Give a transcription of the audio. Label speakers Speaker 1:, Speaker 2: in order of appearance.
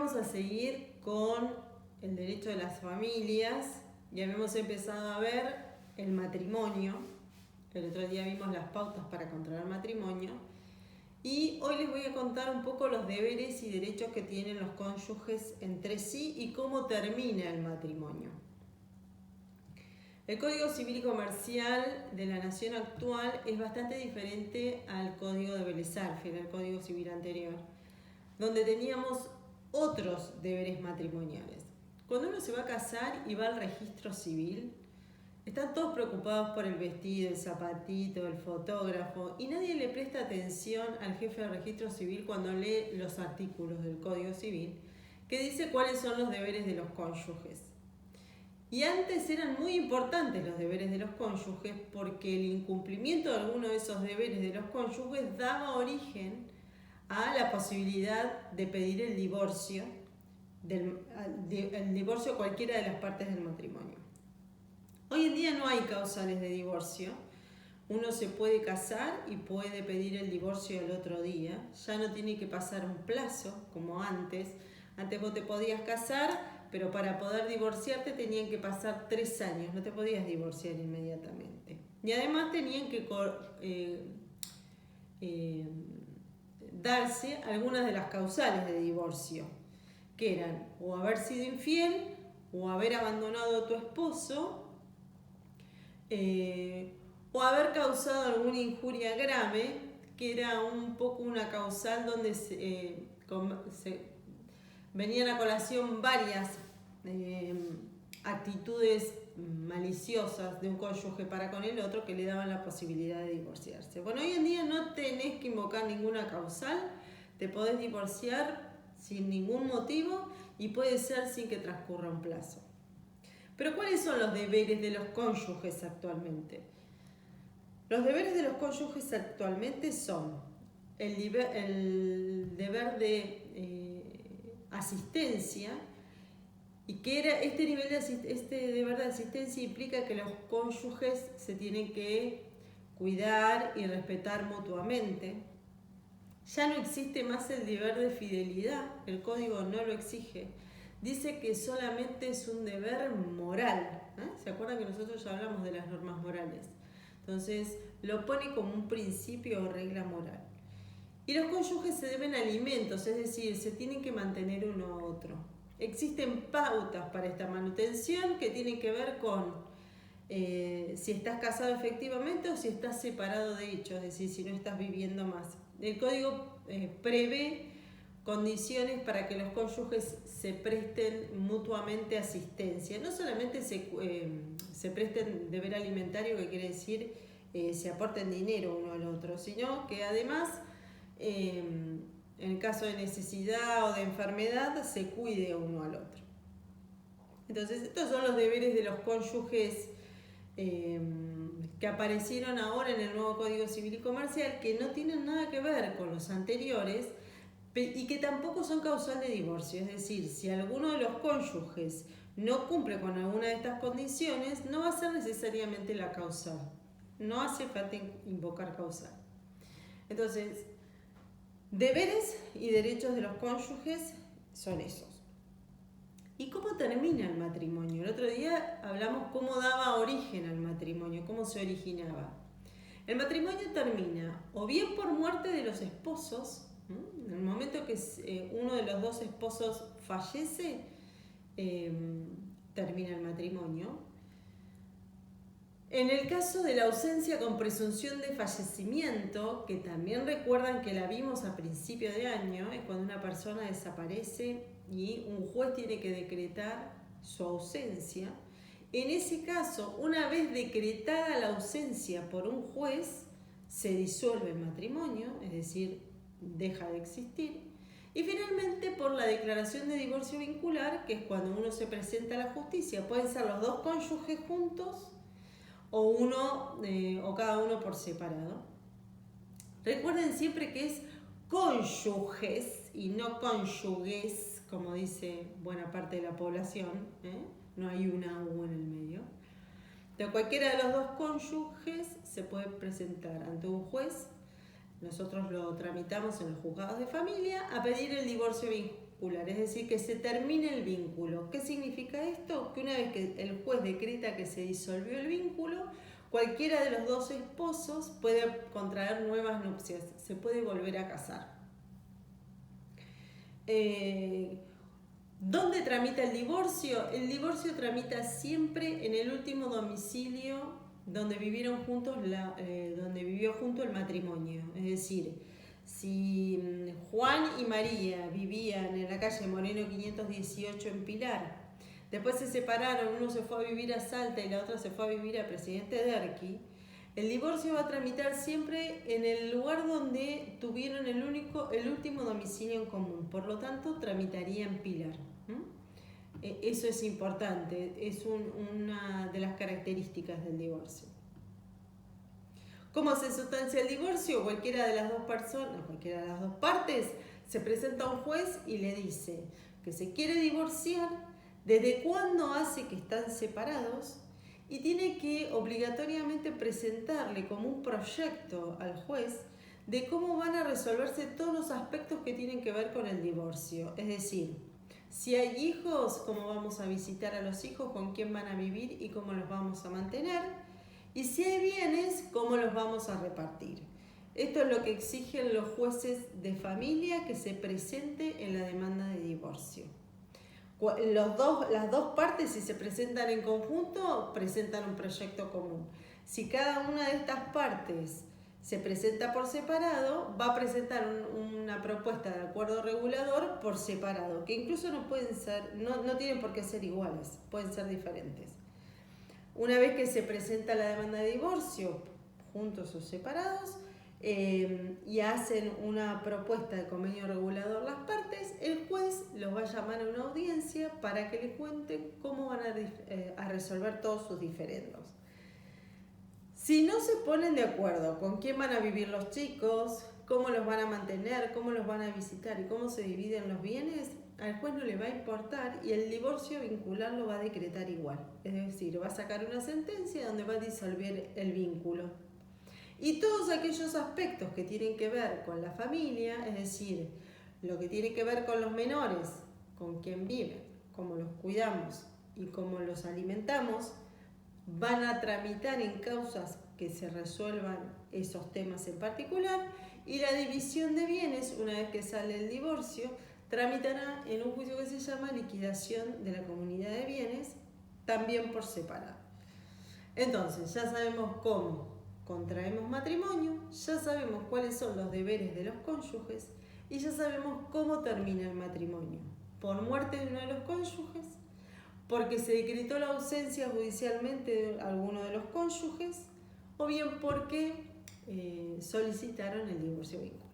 Speaker 1: vamos a seguir con el derecho de las familias. Ya hemos empezado a ver el matrimonio. El otro día vimos las pautas para controlar matrimonio. Y hoy les voy a contar un poco los deberes y derechos que tienen los cónyuges entre sí y cómo termina el matrimonio. El Código Civil y Comercial de la nación actual es bastante diferente al Código de Vélez Sarsfield, el Código Civil anterior, donde teníamos otros deberes matrimoniales. Cuando uno se va a casar y va al registro civil, están todos preocupados por el vestido, el zapatito, el fotógrafo, y nadie le presta atención al jefe de registro civil cuando lee los artículos del Código Civil que dice cuáles son los deberes de los cónyuges. Y antes eran muy importantes los deberes de los cónyuges porque el incumplimiento de alguno de esos deberes de los cónyuges daba origen a la posibilidad de pedir el divorcio, el divorcio cualquiera de las partes del matrimonio. Hoy en día no hay causales de divorcio. Uno se puede casar y puede pedir el divorcio el otro día. Ya no tiene que pasar un plazo como antes. Antes vos te podías casar, pero para poder divorciarte tenían que pasar 3 años. No te podías divorciar inmediatamente. Y además tenían que darse algunas de las causales de divorcio, que eran o haber sido infiel, o haber abandonado a tu esposo, o haber causado alguna injuria grave, que era un poco una causal donde venían a colación varias actitudes maliciosas de un cónyuge para con el otro que le daban la posibilidad de divorciarse. Bueno, hoy en día no tenés que invocar ninguna causal, te podés divorciar sin ningún motivo y puede ser sin que transcurra un plazo. Pero ¿cuáles son los deberes de los cónyuges actualmente? Los deberes de los cónyuges actualmente son el deber de asistencia, y que este deber de asistencia implica que los cónyuges se tienen que cuidar y respetar mutuamente. Ya no existe más el deber de fidelidad, el código no lo exige. Dice que solamente es un deber moral. ¿Se acuerdan que nosotros ya hablamos de las normas morales? Entonces lo pone como un principio o regla moral. Y los cónyuges se deben alimentos, es decir, se tienen que mantener uno a otro. Existen pautas para esta manutención que tienen que ver con si estás casado efectivamente o si estás separado de hecho, es decir, si no estás viviendo más. El código prevé condiciones para que los cónyuges se presten mutuamente asistencia. No solamente se presten deber alimentario, que quiere decir se aporten dinero uno al otro, sino que además en caso de necesidad o de enfermedad se cuide uno al otro. Entonces estos son los deberes de los cónyuges que aparecieron ahora en el nuevo Código Civil y Comercial, que no tienen nada que ver con los anteriores y que tampoco son causal de divorcio. Es decir, si alguno de los cónyuges no cumple con alguna de estas condiciones, no va a ser necesariamente la causal. No hace falta invocar causal. Entonces, deberes y derechos de los cónyuges son esos. ¿Y cómo termina el matrimonio? El otro día hablamos cómo daba origen al matrimonio, cómo se originaba. El matrimonio termina o bien por muerte de los esposos. En el momento que uno de los dos esposos fallece, termina el matrimonio. En el caso de la ausencia con presunción de fallecimiento, que también recuerdan que la vimos a principio de año, es cuando una persona desaparece y un juez tiene que decretar su ausencia. En ese caso, una vez decretada la ausencia por un juez, se disuelve el matrimonio, es decir, deja de existir. Y finalmente por la declaración de divorcio vincular, que es cuando uno se presenta a la justicia. Pueden ser los dos cónyuges juntos o cada uno por separado. Recuerden siempre que es cónyuges y no cónyuges, como dice buena parte de la población, no hay una U en el medio. De cualquiera de los dos cónyuges se puede presentar ante un juez, nosotros lo tramitamos en los juzgados de familia, a pedir el divorcio vincular, es decir, que se termine el vínculo. ¿Qué significa esto? Que una vez que el juez decreta que se disolvió el vínculo, cualquiera de los dos esposos puede contraer nuevas nupcias, se puede volver a casar. ¿Dónde tramita el divorcio? El divorcio tramita siempre en el último domicilio donde vivieron juntos, donde vivió junto el matrimonio. Es decir, si Juan y María vivían en la calle Moreno 518 en Pilar, después se separaron, uno se fue a vivir a Salta y la otra se fue a vivir a Presidente Derqui, el divorcio va a tramitar siempre en el lugar donde tuvieron el último domicilio en común. Por lo tanto, tramitaría en Pilar. Eso es importante, es una de las características del divorcio. ¿Cómo se sustancia el divorcio? Cualquiera de las dos partes se presenta a un juez y le dice que se quiere divorciar, desde cuándo hace que están separados, y tiene que obligatoriamente presentarle como un proyecto al juez de cómo van a resolverse todos los aspectos que tienen que ver con el divorcio. Es decir, si hay hijos, cómo vamos a visitar a los hijos, con quién van a vivir y cómo los vamos a mantener. Y si hay bienes, cómo los vamos a repartir. Esto es lo que exigen los jueces de familia que se presente en la demanda de divorcio. Las dos partes, si se presentan en conjunto, presentan un proyecto común. Si cada una de estas partes se presenta por separado, va a presentar una propuesta de acuerdo regulador por separado, que incluso no tienen por qué ser iguales, pueden ser diferentes. Una vez que se presenta la demanda de divorcio, juntos o separados, y hacen una propuesta de convenio regulador las partes, el juez los va a llamar a una audiencia para que le cuenten cómo van a resolver todos sus diferendos. Si no se ponen de acuerdo con quién van a vivir los chicos, cómo los van a mantener, cómo los van a visitar y cómo se dividen los bienes, al juez no le va a importar y el divorcio vincular lo va a decretar igual. Es decir, va a sacar una sentencia donde va a disolver el vínculo. Y todos aquellos aspectos que tienen que ver con la familia, es decir, lo que tiene que ver con los menores, con quién viven, cómo los cuidamos y cómo los alimentamos, van a tramitar en causas que se resuelvan esos temas en particular, y la división de bienes, una vez que sale el divorcio, tramitará en un juicio que se llama liquidación de la comunidad de bienes, también por separado. Entonces, ya sabemos cómo contraemos matrimonio, ya sabemos cuáles son los deberes de los cónyuges y ya sabemos cómo termina el matrimonio. Por muerte de uno de los cónyuges, porque se decretó la ausencia judicialmente de alguno de los cónyuges, o bien porque solicitaron el divorcio vinculado.